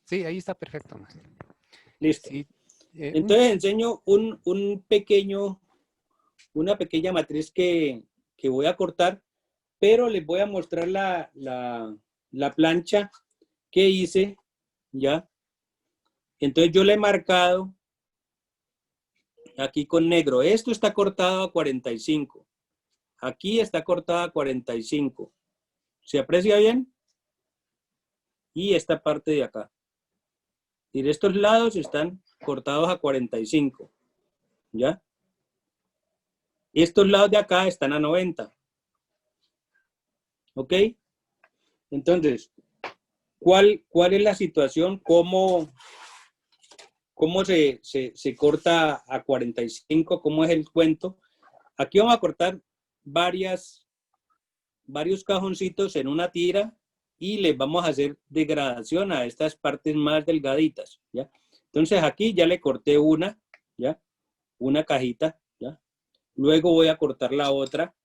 Sí, ahí está perfecto, maestro. Listo. Sí, Entonces enseño una pequeña matriz que voy a cortar, pero les voy a mostrar la plancha que hice, ¿ya? Entonces yo le he marcado aquí con negro. Esto está cortado a 45. Aquí está cortada a 45. ¿Se aprecia bien? Y esta parte de acá. Y estos lados están cortados a 45. ¿Ya? Estos lados de acá están a 90. ¿Ok? Entonces, ¿cuál es la situación? ¿Cómo se corta a 45? ¿Cómo es el cuento? Aquí vamos a cortar varios cajoncitos en una tira y les vamos a hacer degradación a estas partes más delgaditas, ¿ya? Entonces aquí ya le corté una, ¿ya? Una cajita, ¿ya? Luego voy a cortar la otra.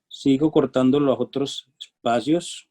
Sigo cortando los otros espacios.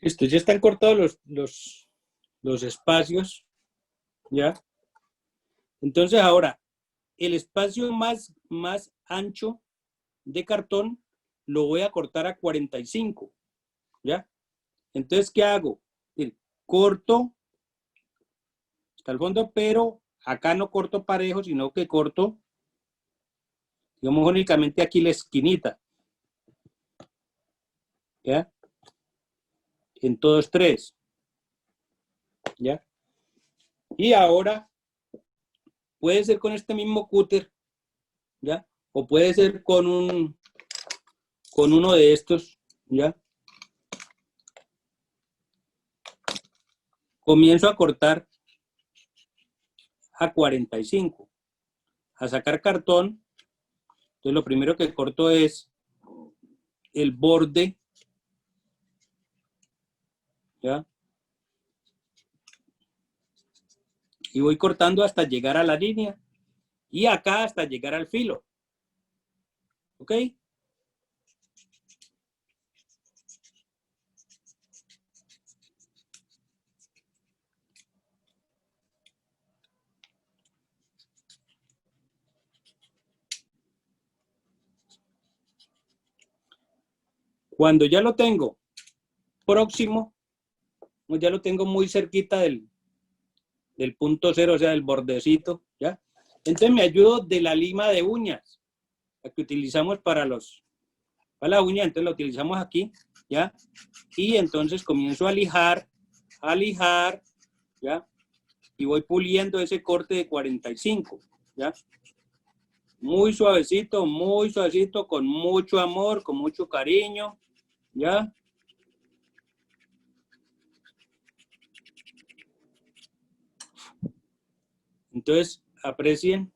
Listo, ya están cortados los espacios, ¿ya? Entonces ahora, el espacio más ancho de cartón lo voy a cortar a 45, ¿ya? Entonces, ¿qué hago? Corto hasta el fondo, pero acá no corto parejo, sino que corto, digamos, únicamente aquí la esquinita, ¿ya? En todos tres, ¿ya? Y ahora, puede ser con este mismo cúter, ¿ya? O puede ser con uno de estos, ¿ya? Comienzo a cortar a 45, a sacar cartón. Entonces lo primero que corto es el borde, ¿ya? Y voy cortando hasta llegar a la línea y acá hasta llegar al filo, ¿ok? Cuando ya lo tengo próximo, ya lo tengo muy cerquita del punto cero, o sea, del bordecito, ¿ya? Entonces me ayudo de la lima de uñas, la que utilizamos para la uña, entonces la utilizamos aquí, ¿ya? Y entonces comienzo a lijar, ¿ya? Y voy puliendo ese corte de 45, ¿ya? Muy suavecito, con mucho amor, con mucho cariño, ¿ya? Entonces, aprecien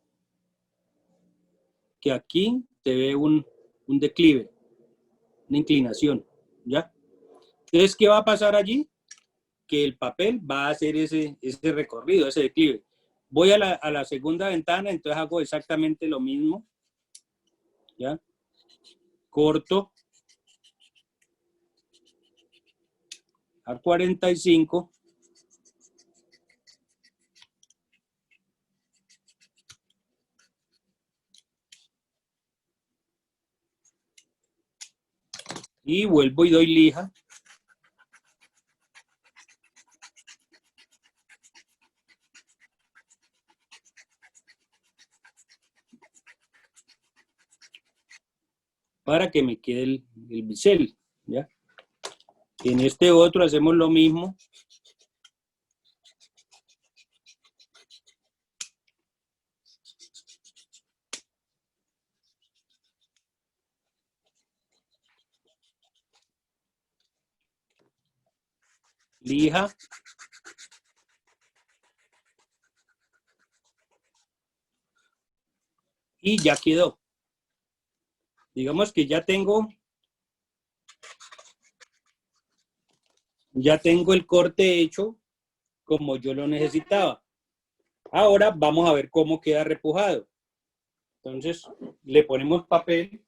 que aquí se ve un declive, una inclinación, ¿ya? Entonces, ¿qué va a pasar allí? Que el papel va a hacer ese recorrido, ese declive. Voy a la segunda ventana, entonces hago exactamente lo mismo, ¿ya? Corto a 45. Y vuelvo y doy lija. Para que me quede el bisel, ¿ya? En este otro hacemos lo mismo. Lija. Y ya quedó. Digamos que ya tengo el corte hecho como yo lo necesitaba. Ahora vamos a ver cómo queda repujado. Entonces, le ponemos papel.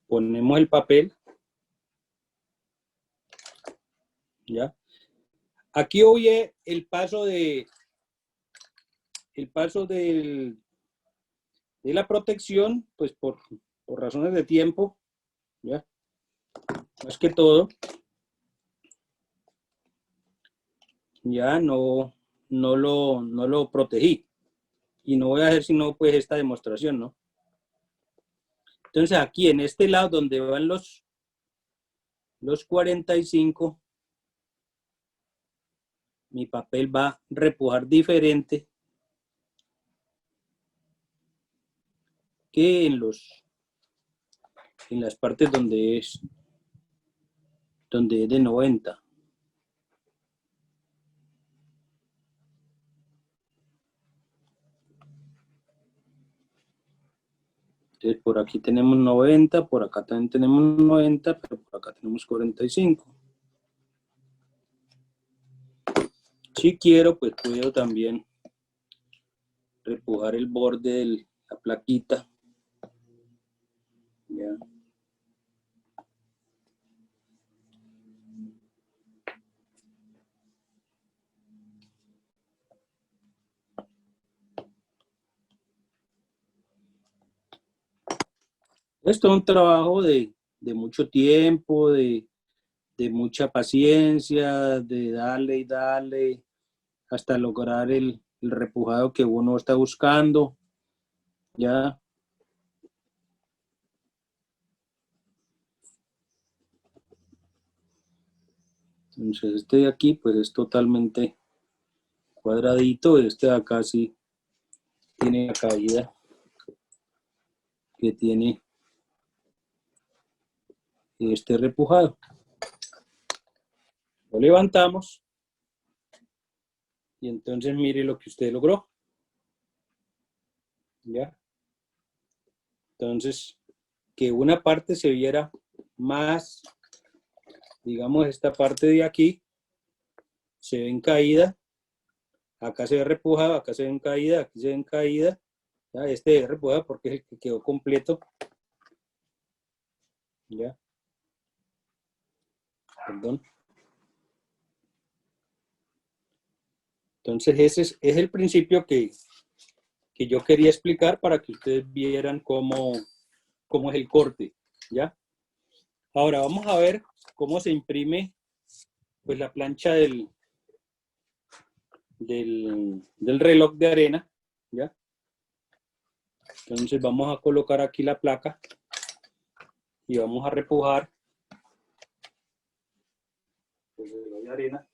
Ponemos el papel. ¿Ya? Aquí oye el paso de la protección, pues por razones de tiempo, ¿ya? Más que todo, ya no lo protegí. Y no voy a hacer sino pues esta demostración, ¿no? Entonces aquí en este lado donde van los 45, mi papel va a repujar diferente que en las partes donde es de 90. Entonces por aquí tenemos 90, por acá también tenemos 90, pero por acá tenemos 45. Si quiero, pues puedo también repujar el borde de la plaquita. ¿Ya? Esto es un trabajo de mucho tiempo, de mucha paciencia, de darle y darle hasta lograr el repujado que uno está buscando. ¿Ya? Entonces este de aquí pues es totalmente cuadradito, este de acá sí tiene la caída que tiene este repujado. Lo levantamos y entonces mire lo que usted logró. ¿Ya? Entonces, que una parte se viera más, digamos, esta parte de aquí se ve en caída, acá se ve repujado, acá se ve en caída, aquí se ve en caída. ¿Ya? Este es repujado porque es el que quedó completo. ¿Ya? Perdón. Entonces ese es el principio que yo quería explicar para que ustedes vieran cómo es el corte, ¿ya? Ahora vamos a ver cómo se imprime pues la plancha del reloj de arena, ¿ya? Entonces vamos a colocar aquí la placa y vamos a repujar el reloj de arena.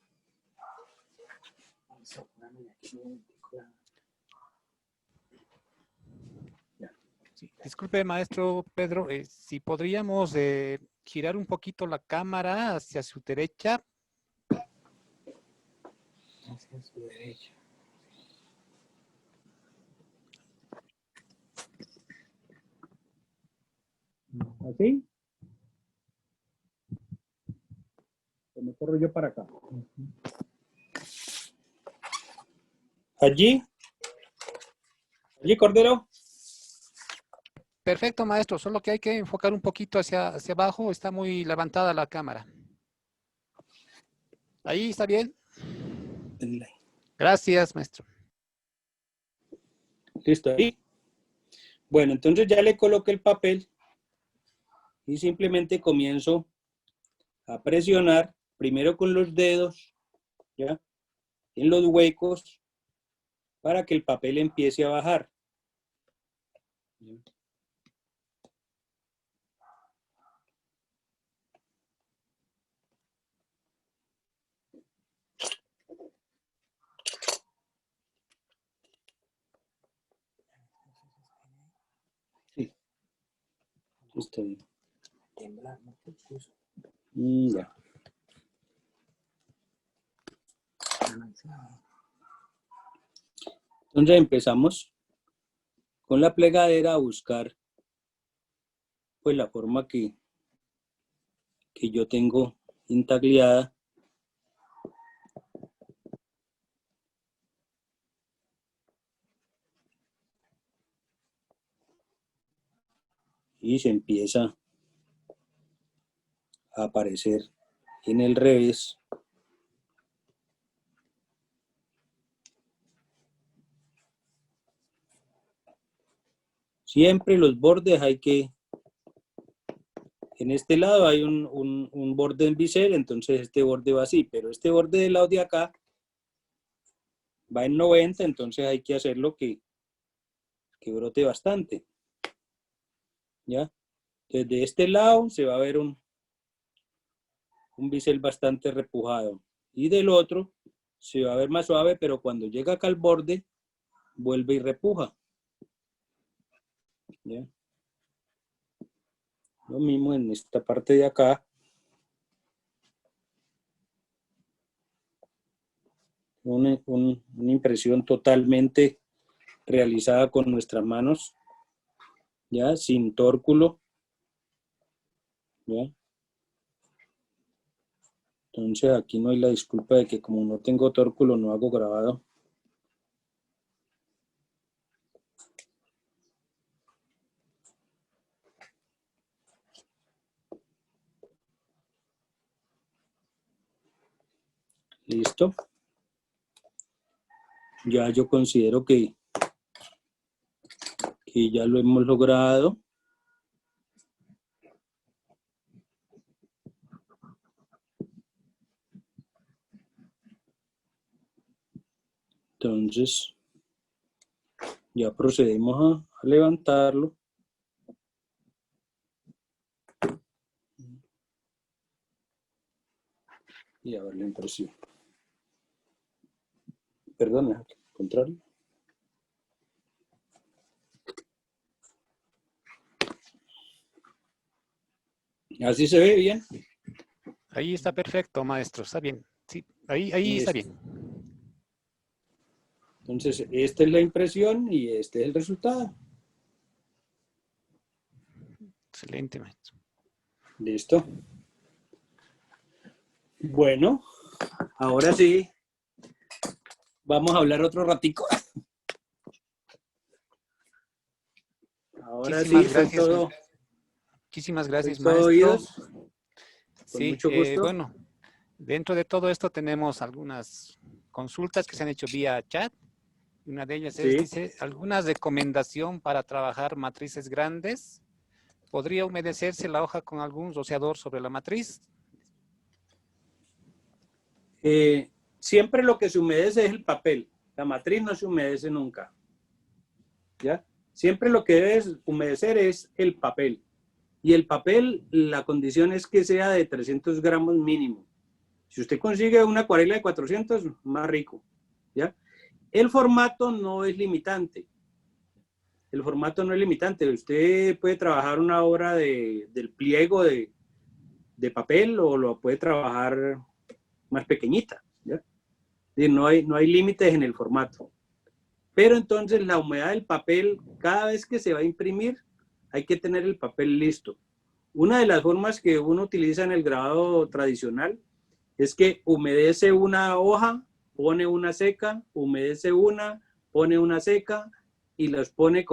Sí, disculpe, maestro Pedro, si podríamos girar un poquito la cámara hacia su derecha. Hacia su derecha. ¿Así? Me corro yo para acá. Allí, Cordero. Perfecto, maestro, solo que hay que enfocar un poquito hacia abajo, está muy levantada la cámara. Ahí está bien. Gracias, maestro. Listo, ahí. Bueno, entonces ya le coloqué el papel y simplemente comienzo a presionar primero con los dedos, ¿ya? En los huecos para que el papel empiece a bajar. Sí, está bien. Ya. Entonces empezamos con la plegadera a buscar pues la forma que yo tengo intagliada. Y se empieza a aparecer en el revés. Siempre los bordes hay que, en este lado hay un borde en bisel, entonces este borde va así, pero este borde del lado de acá va en 90, entonces hay que hacerlo que brote bastante. ¿Ya? Desde este lado se va a ver un bisel bastante repujado. Y del otro se va a ver más suave, pero cuando llega acá al borde, vuelve y repuja. ¿Ya? Lo mismo en esta parte de acá. Una impresión totalmente realizada con nuestras manos, ¿ya? Sin tórculo. ¿Ya? Entonces aquí no hay la disculpa de que como no tengo tórculo no hago grabado. Listo. Ya yo considero que ya lo hemos logrado. Entonces, ya procedemos a levantarlo. Y a ver la impresión. Perdón, al contrario. Así se ve bien. Ahí está perfecto, maestro, está bien. Sí, ahí está bien. Entonces, esta es la impresión y este es el resultado. Excelente, maestro. Listo. Bueno, ahora sí, vamos a hablar otro ratico. Ahora Muchísimas sí, soy gracias. todo. Muchísimas Soy gracias, todo maestro. oídos. Con Sí, mucho gusto. bueno, dentro de todo esto tenemos algunas consultas que se han hecho vía chat. Una de ellas Sí. dice, ¿alguna recomendación para trabajar matrices grandes? ¿Podría humedecerse la hoja con algún rociador sobre la matriz? Siempre lo que se humedece es el papel. La matriz no se humedece nunca. ¿Ya? Siempre lo que debes humedecer es el papel. Y el papel, la condición es que sea de 300 gramos mínimo. Si usted consigue una acuarela de 400, más rico. ¿Ya? El formato no es limitante. El formato no es limitante. Usted puede trabajar una obra del pliego de papel o lo puede trabajar más pequeñita. ¿Ya? No hay límites en el formato. Pero entonces la humedad del papel, cada vez que se va a imprimir, hay que tener el papel listo. Una de las formas que uno utiliza en el grabado tradicional es que humedece una hoja, pone una seca, humedece una, pone una seca y los pone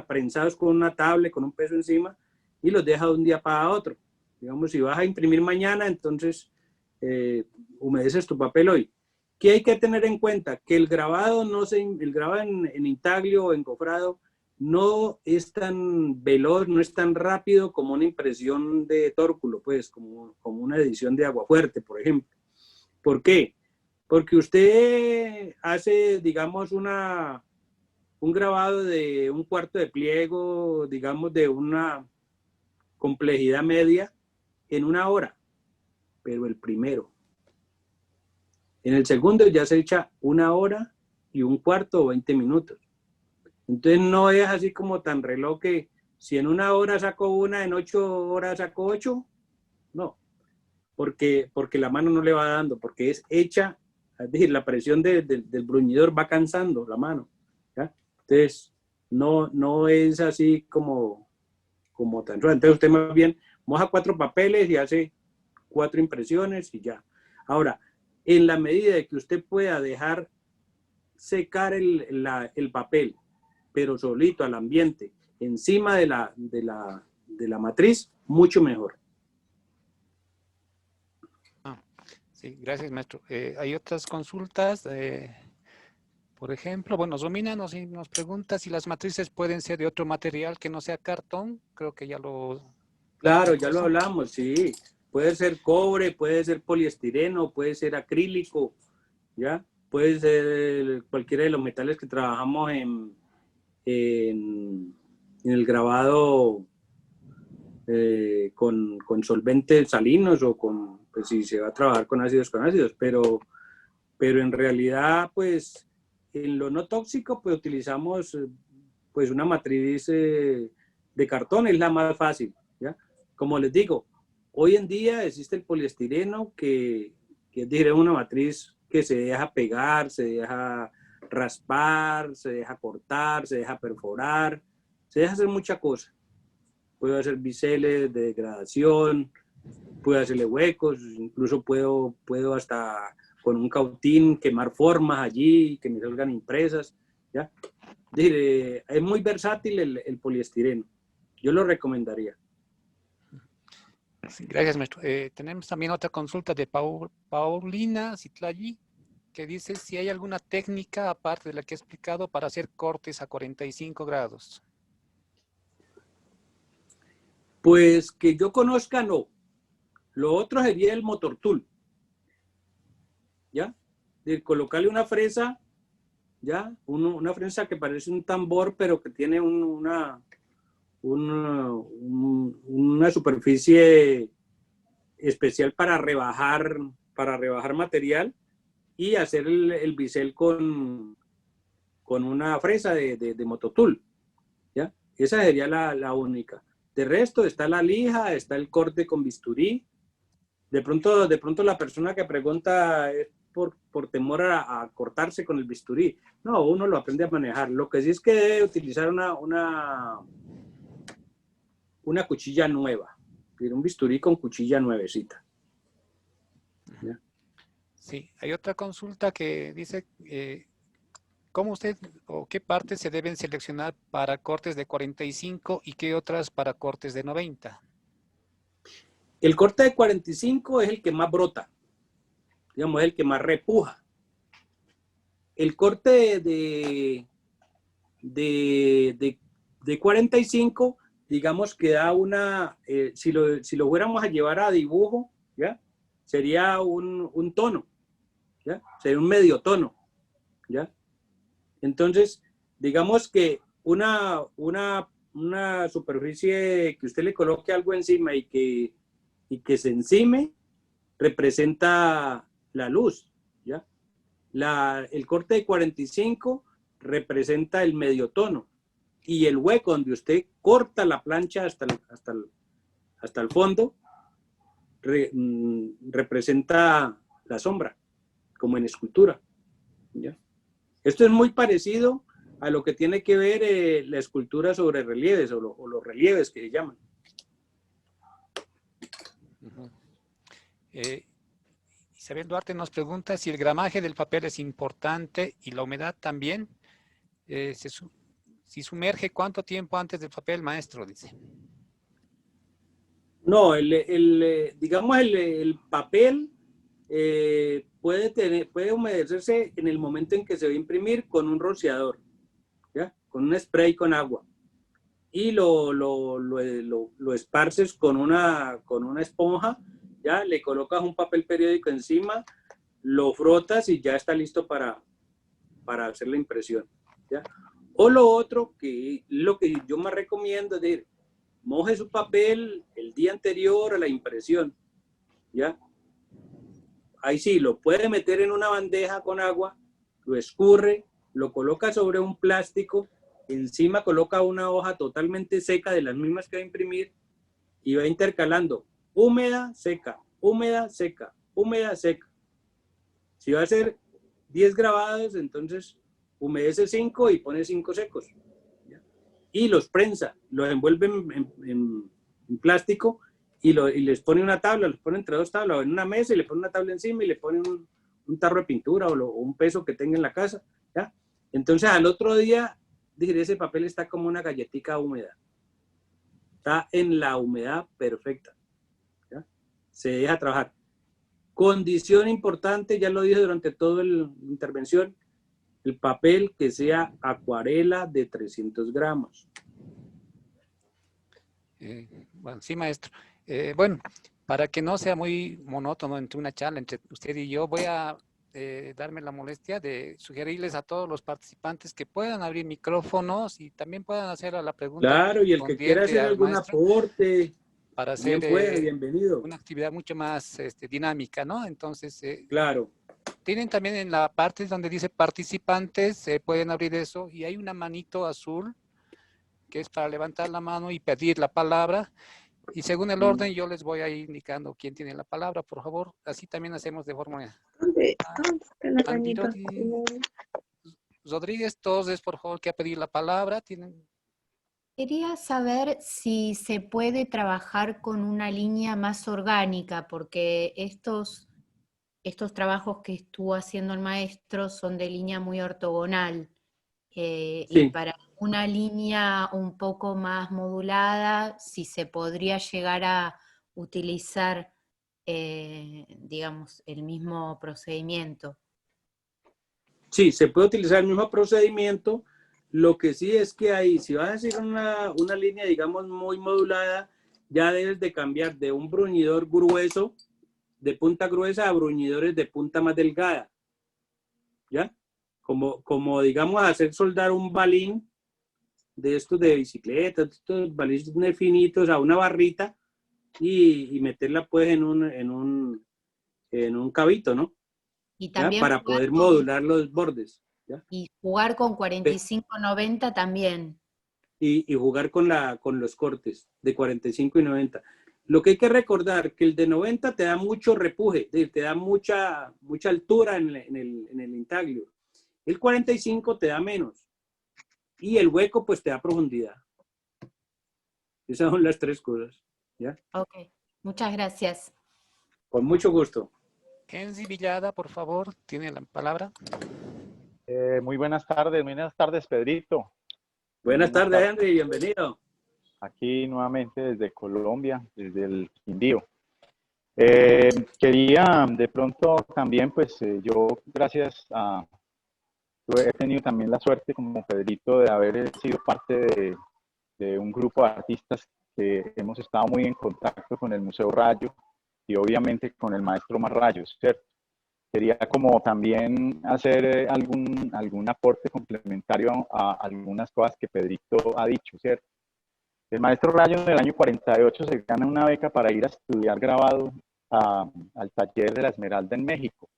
prensados con una tablet, con un peso encima y los deja de un día para otro. Digamos, si vas a imprimir mañana, entonces humedeces tu papel hoy. ¿Qué hay que tener en cuenta? Que el grabado, el grabado en intaglio o encofrado no es tan veloz, no es tan rápido como una impresión de tórculo, pues, como una edición de Aguafuerte, por ejemplo. ¿Por qué? Porque usted hace, digamos, un grabado de un cuarto de pliego, digamos, de una complejidad media en una hora, pero el primero. En el segundo ya se echa una hora y un cuarto o 20 minutos. Entonces no es así como tan reloj que si en una hora saco una, en 8 horas saco 8. No, porque la mano no le va dando, porque es hecha, es decir, la presión del bruñidor va cansando la mano. ¿Ya? Entonces no es así como tan suave. Entonces usted más bien moja 4 papeles y hace 4 impresiones y ya. Ahora, en la medida de que usted pueda dejar secar el papel, pero solito al ambiente, encima de la matriz, mucho mejor. Sí, gracias, maestro. Hay otras consultas. Por ejemplo, bueno, Romina nos pregunta si las matrices pueden ser de otro material que no sea cartón. Creo que ya lo... Claro, ya lo hablamos, sí. Puede ser cobre, puede ser poliestireno, puede ser acrílico, ¿ya? Puede ser cualquiera de los metales que trabajamos en el grabado con solventes salinos o pues si se va a trabajar con ácidos, pero en realidad, pues, en lo no tóxico, pues utilizamos pues una matriz de cartón, es la más fácil, ¿ya? Como les digo, hoy en día existe el poliestireno que es decir, una matriz que se deja pegar, se deja raspar, se deja cortar, se deja perforar, se deja hacer mucha cosa. Puedo hacer biseles de degradación, puedo hacerle huecos, incluso puedo hasta con un cautín quemar formas allí, que me salgan impresas, ¿ya? Es muy versátil el poliestireno. Yo lo recomendaría. Sí, gracias, maestro. Tenemos también otra consulta de Paulina Citlali, que dice si hay alguna técnica, aparte de la que he explicado, para hacer cortes a 45 grados. Pues que yo conozca, no. Lo otro sería el motor tool, ¿ya? De colocarle una fresa, ¿ya? Una fresa que parece un tambor, pero que tiene una superficie especial para rebajar material y hacer el bisel con una fresa de mototool, ¿ya? Esa sería la única. De resto está la lija, está el corte con bisturí. De pronto la persona que pregunta es por temor a cortarse con el bisturí. No, uno lo aprende a manejar. Lo que sí es que debe utilizar una cuchilla nueva. Un bisturí con cuchilla nuevecita. ¿Ya? Sí, hay otra consulta que dice, ¿cómo usted o qué partes se deben seleccionar para cortes de 45 y qué otras para cortes de 90? El corte de 45 es el que más brota, digamos, es el que más repuja. el corte de 45, digamos que da una, si lo fuéramos a llevar a dibujo, ¿ya? Sería un tono, ¿ya? Sería un medio tono, ¿ya? Entonces, digamos que una superficie que usted le coloque algo encima y que se encime, representa la luz, ¿ya? El corte de 45 representa el medio tono y el hueco donde usted corta la plancha hasta el fondo representa la sombra, como en escultura, ¿ya? Esto es muy parecido a lo que tiene que ver la escultura sobre relieves o los relieves que se llaman. Isabel Duarte nos pregunta si el gramaje del papel es importante y la humedad también. Si sumerge, ¿cuánto tiempo antes del papel, maestro? Dice. No, digamos el papel puede humedecerse en el momento en que se va a imprimir con un rociador, ¿ya? Con un spray con agua. Y lo esparces con una esponja, ¿ya? Le colocas un papel periódico encima, lo frotas y ya está listo para hacer la impresión, ¿ya? O lo otro, lo que yo más recomiendo es decir, moje su papel el día anterior a la impresión, ¿ya? Ahí sí, lo puede meter en una bandeja con agua, lo escurre, lo coloca sobre un plástico, encima coloca una hoja totalmente seca de las mismas que va a imprimir y va intercalando húmeda, seca, húmeda, seca, húmeda, seca. Si va a hacer 10 grabados, entonces humedece 5 y pone 5 secos. ¿Ya? Y los prensa, los envuelve en plástico y les pone una tabla, los pone entre dos tablas, o en una mesa y le pone una tabla encima y le pone un tarro de pintura o un peso que tenga en la casa. ¿Ya? Entonces al otro día, ese papel está como una galletita húmeda. Está en la humedad perfecta. ¿Ya? Se deja trabajar. Condición importante, ya lo dije durante toda la intervención, el papel que sea acuarela de 300 gramos. Bueno, sí, maestro. Bueno, para que no sea muy monótono entre una charla entre usted y yo, voy a darme la molestia de sugerirles a todos los participantes que puedan abrir micrófonos y también puedan hacer la pregunta Claro, y el que quiera correspondiente hacer al algún maestro aporte, para bien hacer pueda, bienvenido. una actividad mucho más dinámica, ¿no? Entonces, Claro. tienen también en la parte donde dice participantes, pueden abrir eso y hay una manito azul que es para levantar la mano y pedir la palabra. Y según el orden, yo les voy a ir indicando quién tiene la palabra, por favor. Así también hacemos de forma... Andirodi Rodríguez, todos, por favor, que ha pedido la palabra. ¿Tienen? Quería saber si se puede trabajar con una línea más orgánica, porque estos trabajos que estuvo haciendo el maestro son de línea muy ortogonal. Sí. Y para una línea un poco más modulada, si se podría llegar a utilizar, digamos, el mismo procedimiento. Sí, se puede utilizar el mismo procedimiento. Lo que sí es que ahí, si vas a hacer una línea, digamos, muy modulada, ya debes de cambiar de un bruñidor grueso, de punta gruesa, a bruñidores de punta más delgada. ¿Ya? Como digamos, hacer soldar un balín de estos de bicicleta, estos balines finitos a una barrita y meterla pues en un cabito, ¿no? Y ¿Ya? también Para poder modular los bordes. ¿Ya? Y jugar con 45-90 también. Y jugar con los cortes de 45 y 90. Lo que hay que recordar que el de 90 te da mucho repuje, te da mucha altura en el intaglio. El 45 te da menos. Y el hueco pues te da profundidad. Esas son las tres cosas. ¿Ya? Ok, muchas gracias. Con mucho gusto. Kenzie Villada, por favor, tiene la palabra. Muy buenas tardes, Pedrito. Buenas tardes, Henry, bienvenido. Aquí nuevamente desde Colombia, desde el Quindío. Quería de pronto también, pues yo gracias a He tenido también la suerte, como Pedrito, de haber sido parte de un grupo de artistas que hemos estado muy en contacto con el Museo Rayo y obviamente con el maestro Marrayos, ¿cierto? Quería como también hacer algún aporte complementario a algunas cosas que Pedrito ha dicho, ¿cierto? El maestro Rayo en el año 48 se gana una beca para ir a estudiar grabado al taller de la Esmeralda en México.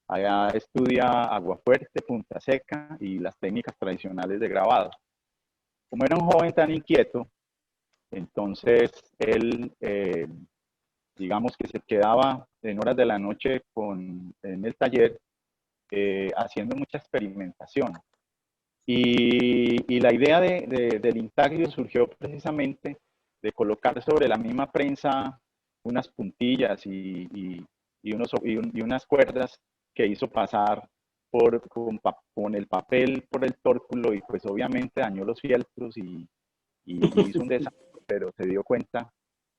Allá estudia aguafuerte, punta seca y las técnicas tradicionales de grabado. Como era un joven tan inquieto, entonces él, digamos que se quedaba en horas de la noche en el taller haciendo mucha experimentación. Y la idea del intaglio surgió precisamente de colocar sobre la misma prensa unas puntillas y unas cuerdas que hizo pasar con el papel por el tórculo y pues obviamente dañó los fieltros y hizo un desastre, pero se dio cuenta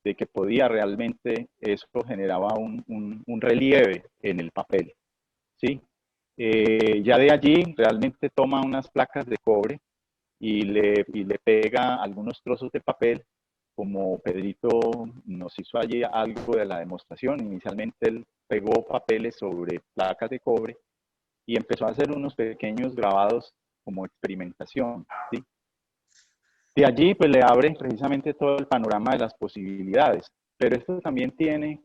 de que podía realmente, eso generaba un relieve en el papel, ¿sí? Ya de allí realmente toma unas placas de cobre y le pega algunos trozos de papel, como Pedrito nos hizo allí algo de la demostración. Inicialmente él pegó papeles sobre placas de cobre y empezó a hacer unos pequeños grabados como experimentación, ¿sí? De allí pues le abre precisamente todo el panorama de las posibilidades, pero esto también tiene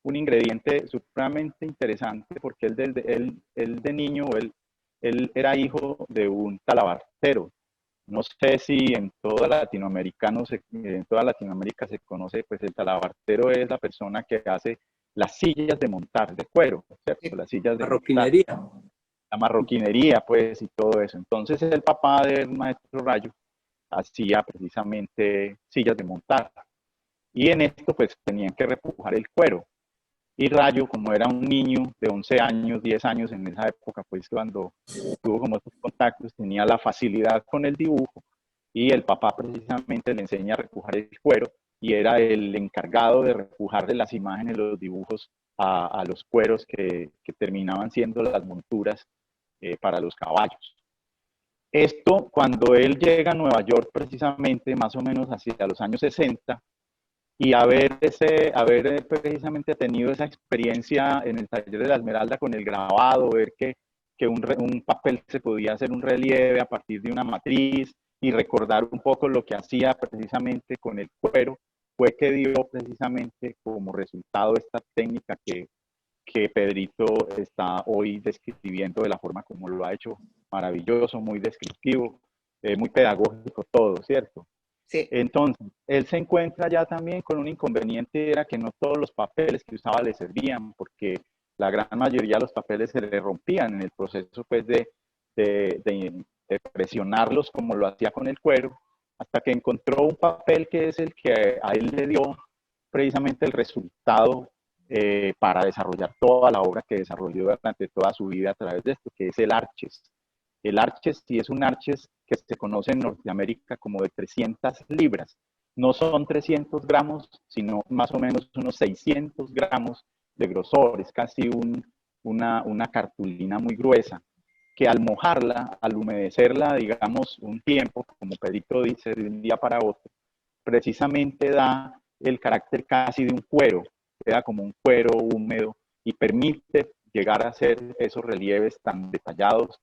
un ingrediente supremamente interesante porque él de niño, él era hijo de un talabartero. No sé si en toda Latinoamérica se conoce, pues el talabartero es la persona que hace las sillas de montar de cuero, ¿cierto? Las sillas de montar, Marroquinería. la marroquinería, pues, y todo eso. Entonces el papá del maestro Rayo hacía precisamente sillas de montar. Y en esto, pues, tenían que repujar el cuero. Y Rayo, como era un niño de 11 años, 10 años en esa época, pues cuando tuvo como estos contactos, tenía la facilidad con el dibujo y el papá precisamente le enseña a repujar el cuero y era el encargado de repujarle las imágenes, los dibujos a los cueros que terminaban siendo las monturas para los caballos. Esto, cuando él llega a Nueva York, precisamente más o menos hacia los años 60, y haber precisamente tenido esa experiencia en el taller de la Esmeralda con el grabado, ver que un papel se podía hacer un relieve a partir de una matriz y recordar un poco lo que hacía precisamente con el cuero, fue que dio precisamente como resultado esta técnica que Pedrito está hoy describiendo de la forma como lo ha hecho, maravilloso, muy descriptivo, muy pedagógico todo, ¿cierto? Sí. Entonces, él se encuentra ya también con un inconveniente, era que no todos los papeles que usaba le servían, porque la gran mayoría de los papeles se le rompían en el proceso pues, de presionarlos como lo hacía con el cuero, hasta que encontró un papel que es el que a él le dio precisamente el resultado para desarrollar toda la obra que desarrolló durante toda su vida a través de esto, que es el Arches. El Arches sí es un Arches que se conoce en Norteamérica como de 300 libras. No son 300 gramos, sino más o menos unos 600 gramos de grosor. Es casi una cartulina muy gruesa, que al mojarla, al humedecerla, digamos, un tiempo, como Pedrito dice, de un día para otro, precisamente da el carácter casi de un cuero, queda como un cuero húmedo y permite llegar a hacer esos relieves tan detallados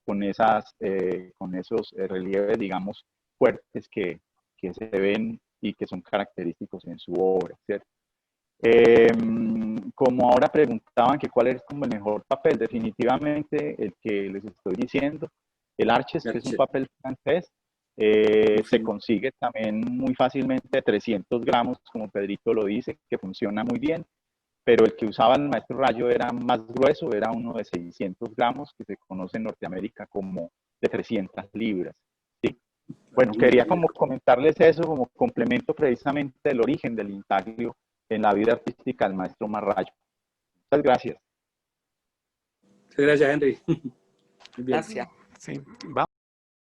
con esos relieves, digamos, fuertes que se ven y que son característicos en su obra, ¿cierto? Como ahora preguntaban que cuál es como el mejor papel, definitivamente el que les estoy diciendo, el Arches, que es un papel francés, se consigue también muy fácilmente 300 gramos, como Pedrito lo dice, que funciona muy bien, pero el que usaba el maestro Rayo era más grueso, era uno de 600 gramos, que se conoce en Norteamérica como de 300 libras. ¿Sí? Bueno, quería como comentarles eso como complemento precisamente del origen del intaglio en la vida artística del maestro Marrayos. Muchas gracias. Muchas gracias, Henry. Muy bien. Gracias. Sí, vamos.